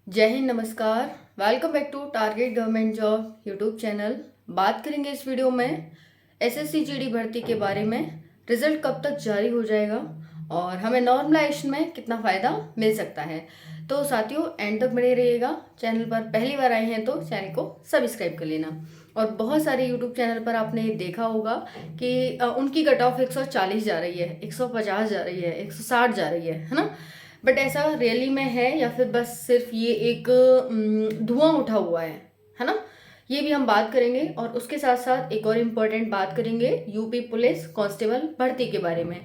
जय हिंद, नमस्कार। Welcome back to Target Government Job YouTube channel. बात करेंगे इस वीडियो में एसएससी जीडी भर्ती के बारे में। रिजल्ट कब तक जारी हो जाएगा और हमें नॉर्मलाइजेशन में कितना फ़ायदा मिल सकता है। तो साथियों, एंड तक बने रहिएगा। चैनल पर पहली बार आए हैं तो चैनल को सब्सक्राइब कर लेना। और बहुत सारे यूट्यूब चैनल पर आपने देखा होगा कि उनकी कट ऑफ 140 जा रही है, 150 जा रही है, 160 जा रही है ना। बट ऐसा रियली में है या फिर बस सिर्फ ये एक धुआं उठा हुआ है ना। ये भी हम बात करेंगे और उसके साथ साथ एक और इम्पोर्टेंट बात करेंगे यूपी पुलिस कांस्टेबल भर्ती के बारे में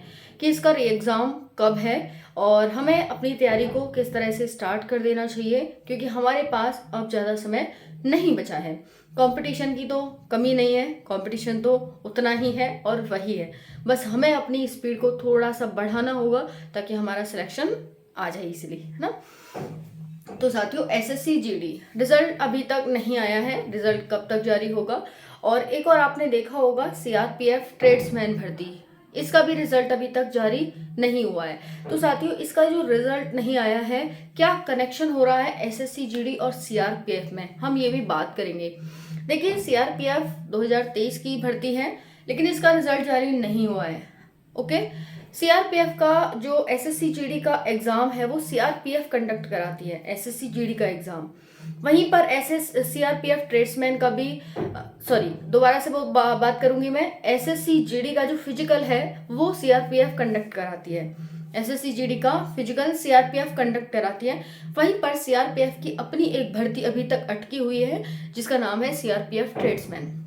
कि इसका एग्ज़ाम कब है और हमें अपनी तैयारी को किस तरह से स्टार्ट कर देना चाहिए, क्योंकि हमारे पास अब ज़्यादा समय नहीं बचा है। कंपटीशन की तो कमी नहीं है, कंपटीशन तो उतना ही है और वही है। बस हमें अपनी स्पीड को थोड़ा सा बढ़ाना होगा ताकि हमारा सिलेक्शन आ जाए इसीलिए, है ना। तो साथियों, एसएससी जीडी रिजल्ट अभी तक नहीं आया है। रिजल्ट कब तक जारी होगा। और एक और आपने देखा होगा सीआरपीएफ ट्रेड्समैन भर्ती, इसका भी रिजल्ट अभी तक जारी नहीं हुआ है। तो साथियों, इसका जो रिजल्ट नहीं आया है, क्या कनेक्शन हो रहा है एसएससी जीडी और सीआरपीएफ में, हम ये भी बात करेंगे। देखिए, सीआरपीएफ 2023 की भर्ती है लेकिन इसका रिजल्ट जारी नहीं हुआ है। ओके, सीआरपीएफ का जो एसएससी जीडी का एग्जाम है वो सीआरपीएफ कंडक्ट कराती है, एसएससी जीडी का एग्जाम। वहीं पर सीआरपीएफ ट्रेड्समैन का भी दोबारा से बात करूंगी मैं। एसएससी जीडी का जो फिजिकल है वो सीआरपीएफ कंडक्ट कराती है, एसएससी जीडी का फिजिकल सीआरपीएफ कंडक्ट कराती है। वहीं पर सीआरपीएफ की अपनी एक भर्ती अभी तक अटकी हुई है जिसका नाम है सीआरपीएफ ट्रेड्समैन,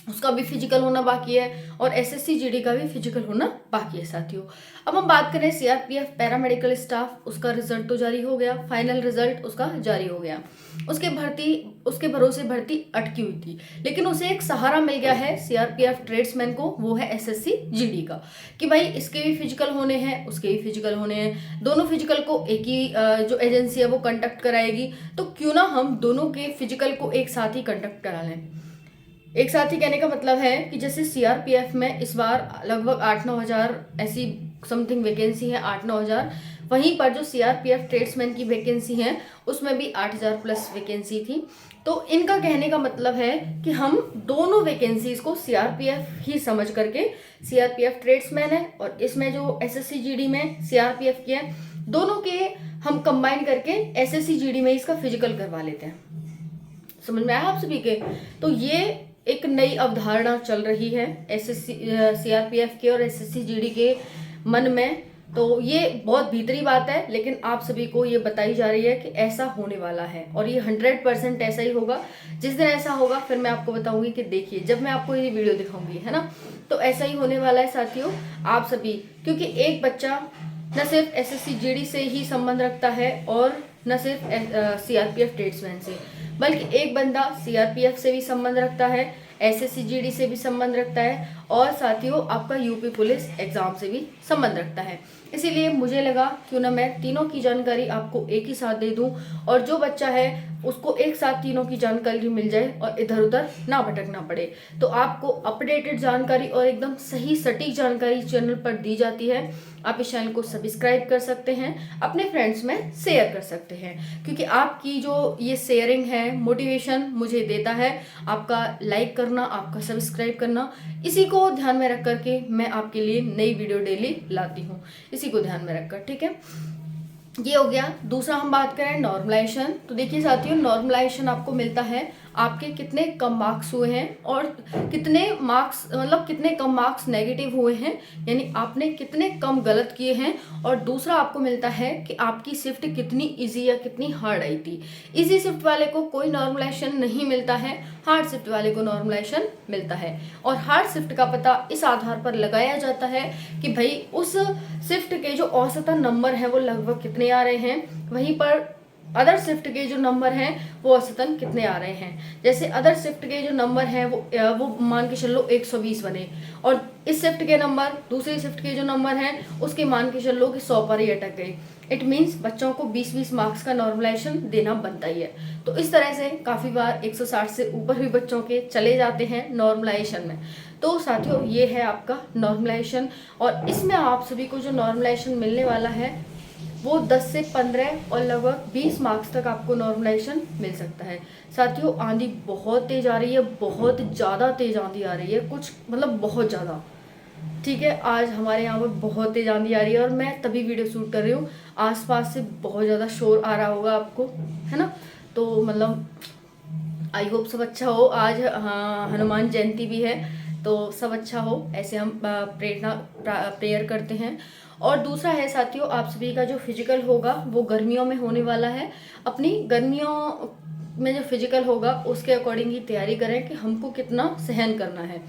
उसका भी फिजिकल होना बाकी है और एसएससी जीडी का भी फिजिकल होना बाकी है। साथियों, अब हम बात करें सीआरपीएफ पैरामेडिकल स्टाफ, उसका रिजल्ट तो जारी हो गया, फाइनल रिजल्ट उसका जारी हो गया। उसके भरोसे भर्ती अटकी हुई थी लेकिन उसे एक सहारा मिल गया है सीआरपीएफ ट्रेड्समैन को, वो है एसएससी जीडी का, कि भाई इसके भी फिजिकल होने हैं, उसके भी फिजिकल होने हैं। दोनों फिजिकल को एक ही जो एजेंसी है वो कंडक्ट कराएगी, तो क्यों ना हम दोनों के फिजिकल को एक साथ ही कंडक्ट करा लें। एक साथ ही कहने का मतलब है कि जैसे सीआरपीएफ में इस बार लगभग 8-9 हज़ार ऐसी समथिंग वैकेंसी है, 8-9 हज़ार। वहीं पर जो सीआरपीएफ ट्रेड्समैन की वैकेंसी है उसमें भी 8,000 प्लस वैकेंसी थी। तो इनका कहने का मतलब है कि हम दोनों वैकेंसीज को सीआरपीएफ ही समझ करके, सीआरपीएफ ट्रेड्समैन है और इसमें जो एसएससी जीडी में सीआरपीएफ की है, दोनों के हम कंबाइन करके एसएससी जीडी में इसका फिजिकल करवा लेते हैं। समझ में आया आप सभी के। तो ये एक नई अवधारणा चल रही है एसएससी सीआरपीएफ के और एसएससी जीडी के मन में। तो ये बहुत भीतरी बात है लेकिन आप सभी को ये बताई जा रही है कि ऐसा होने वाला है और ये 100% ऐसा ही होगा। जिस दिन ऐसा होगा फिर मैं आपको बताऊंगी कि देखिए, जब मैं आपको ये वीडियो दिखाऊंगी, है ना। तो ऐसा ही होने वाला है साथियों, आप सभी, क्योंकि एक बच्चा न सिर्फ एसएससी जीडी से ही संबंध रखता है और न सिर्फ सीआरपीएफ ट्रेड्समैन से, बल्कि एक बंदा सीआरपीएफ से भी संबंध रखता है, एसएससी जीडी से भी संबंध रखता है और साथियों आपका यूपी पुलिस एग्जाम से भी संबंध रखता है। इसीलिए मुझे लगा क्यों ना मैं तीनों की जानकारी आपको एक ही साथ दे दूं और जो बच्चा है उसको एक साथ तीनों की जानकारी मिल जाए और इधर उधर ना भटकना पड़े। तो आपको अपडेटेड जानकारी और एकदम सही सटीक जानकारी चैनल पर दी जाती है। आप इस चैनल को सब्सक्राइब कर सकते हैं, अपने फ्रेंड्स में शेयर कर सकते हैं, क्योंकि आपकी जो ये शेयरिंग है मोटिवेशन मुझे देता है। आपका लाइक करना, आपका सब्सक्राइब करना, इसी को ध्यान में रख करके मैं आपके लिए नई वीडियो डेली लाती हूँ, इसी को ध्यान में रखकर, ठीक है। ये हो गया। दूसरा हम बात करें नॉर्मलाइजेशन। तो देखिए साथियों, नॉर्मलाइजेशन आपको मिलता है आपके कितने कम मार्क्स हुए हैं और कितने मार्क्स मतलब कितने कम मार्क्स नेगेटिव हुए हैं, यानी आपने कितने कम गलत किए हैं। और दूसरा आपको मिलता है कि आपकी शिफ्ट कितनी इजी या कितनी हार्ड आई थी। इजी शिफ्ट वाले को कोई नॉर्मलाइजेशन नहीं मिलता है, हार्ड शिफ्ट वाले को नॉर्मलाइजेशन मिलता है। और हार्ड शिफ्ट का पता इस आधार पर लगाया जाता है कि भाई उस शिफ्ट के जो औसतन नंबर है वो लगभग कितने आ रहे हैं, वहीं पर अदर शिफ्ट के जो नंबर हैं वो औसतन कितने आ रहे हैं। जैसे अदर शिफ्ट के जो नंबर हैं वो मान के चलो 120 बने और इस शिफ्ट के नंबर, दूसरी शिफ्ट के जो नंबर हैं उसके मान के चलो कि 100 पर ही अटक गए। इट मीन्स बच्चों को 20-20 मार्क्स का नॉर्मलाइजेशन देना बनता ही है। तो इस तरह से काफ़ी बार 160 से ऊपर भी बच्चों के चले जाते हैं नॉर्मलाइजेशन में। तो साथियों, ये है आपका नॉर्मलाइजेशन और इसमें आप सभी को जो नॉर्मलाइजेशन मिलने वाला है वो 10 से 15 और लगभग 20 मार्क्स तक आपको नॉर्मलाइजेशन मिल सकता है। साथियों आंधी बहुत तेज़ आ रही है, बहुत ज़्यादा तेज़ आंधी आ रही है, कुछ मतलब बहुत ज़्यादा। ठीक है, आज हमारे यहाँ पर बहुत तेज़ आंधी आ रही है और मैं तभी वीडियो शूट कर रही हूँ। आसपास से बहुत ज़्यादा शोर आ रहा होगा आपको, है ना। तो मतलब आई होप सब अच्छा हो। आज हाँ हनुमान जयंती भी है, तो सब अच्छा हो, ऐसे हम प्रेयर करते हैं। और दूसरा है साथियों, आप सभी का जो फिजिकल होगा वो गर्मियों में होने वाला है। अपनी गर्मियों में जो फिजिकल होगा उसके अकॉर्डिंग ही तैयारी करें कि हमको कितना सहन करना है।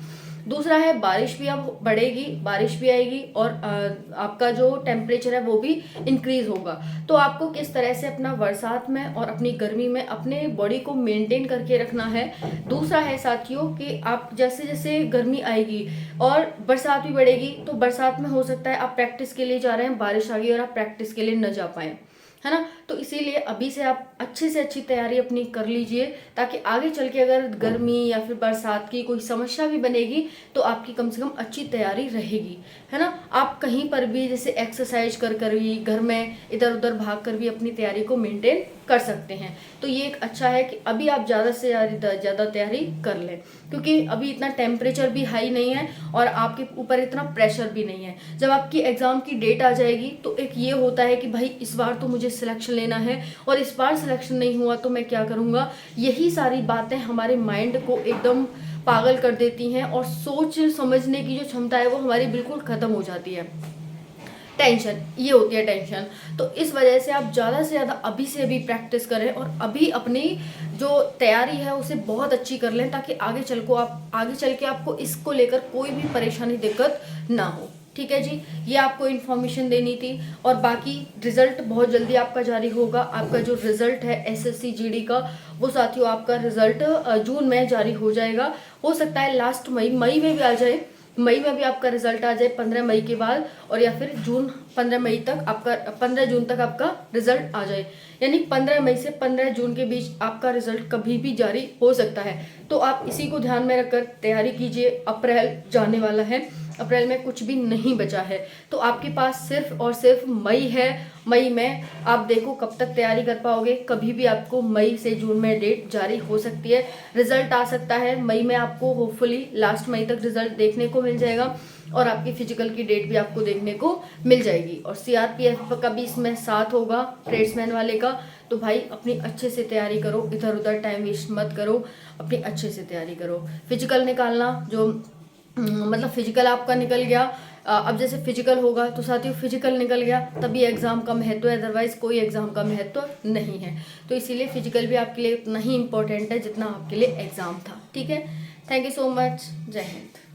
दूसरा है बारिश भी अब बढ़ेगी, बारिश भी आएगी और आपका जो टेम्परेचर है वो भी इंक्रीज होगा। तो आपको किस तरह से अपना बरसात में और अपनी गर्मी में अपने बॉडी को मेंटेन करके रखना है। दूसरा है साथियों कि आप जैसे जैसे गर्मी आएगी और बरसात भी बढ़ेगी, तो बरसात में हो सकता है आप प्रैक्टिस के लिए जा रहे हैं, बारिश आ गई और आप प्रैक्टिस के लिए न जा पाए, है ना। तो इसीलिए अभी से आप अच्छे से अच्छी तैयारी अपनी कर लीजिए, ताकि आगे चल के अगर गर्मी या फिर बरसात की कोई समस्या भी बनेगी तो आपकी कम से कम अच्छी तैयारी रहेगी, है ना। आप कहीं पर भी जैसे एक्सरसाइज कर कर भी, घर में इधर उधर भाग कर भी अपनी तैयारी को मेंटेन कर सकते हैं। तो ये एक अच्छा है कि अभी आप ज़्यादा से ज़्यादा तैयारी कर लें, क्योंकि अभी इतना टेम्परेचर भी हाई नहीं है और आपके ऊपर इतना प्रेशर भी नहीं है। जब आपकी एग्ज़ाम की डेट आ जाएगी तो एक ये होता है कि भाई इस बार तो मुझे सिलेक्शन लेना है और इस बार सिलेक्शन नहीं हुआ तो मैं क्या करूँगा। यही सारी बातें हमारे माइंड को एकदम पागल कर देती हैं और सोच समझने की जो क्षमता है वो हमारी बिल्कुल ख़त्म हो जाती है। टेंशन, ये होती है टेंशन। तो इस वजह से आप ज़्यादा से ज़्यादा अभी से अभी प्रैक्टिस करें और अभी अपनी जो तैयारी है उसे बहुत अच्छी कर लें, ताकि आगे चल के आपको इसको लेकर कोई भी परेशानी दिक्कत ना हो। ठीक है जी, ये आपको इन्फॉर्मेशन देनी थी। और बाकी रिजल्ट बहुत जल्दी आपका जारी होगा। आपका जो रिजल्ट है एसएससी जीडी का, वो साथियों आपका रिजल्ट जून में जारी हो जाएगा। हो सकता है लास्ट मई में भी आ जाए, मई में भी आपका रिजल्ट आ जाए 15 मई के बाद, और या फिर जून 15 मई तक आपका 15 जून तक आपका रिजल्ट आ जाए। यानी 15 मई से 15 जून के बीच आपका रिजल्ट कभी भी जारी हो सकता है। तो आप इसी को ध्यान में रखकर तैयारी कीजिए। अप्रैल जाने वाला है, अप्रैल में कुछ भी नहीं बचा है, तो आपके पास सिर्फ और सिर्फ मई है। मई में आप देखो कब तक तैयारी कर पाओगे। कभी भी आपको मई से जून में डेट जारी हो सकती है, रिजल्ट आ सकता है मई में। आपको होपफुली लास्ट मई तक रिजल्ट देखने को मिल जाएगा और आपकी फिजिकल की डेट भी आपको देखने को मिल जाएगी। और सीआरपीएफ का भी इसमें साथ होगा, ट्रेड्समैन वाले का। तो भाई अपनी अच्छे से तैयारी करो, इधर उधर टाइम वेस्ट मत करो, अपनी अच्छे से तैयारी करो। फिजिकल निकालना जो मतलब फिजिकल आपका निकल गया, अब जैसे फिजिकल होगा तो साथियों फिजिकल निकल गया तभी एग्जाम का महत्व है, अदरवाइज कोई एग्जाम का महत्व नहीं है। तो इसीलिए फिजिकल भी आपके लिए उतना ही इम्पोर्टेंट है जितना आपके लिए एग्जाम था। ठीक है, थैंक यू सो मच, जय हिंद।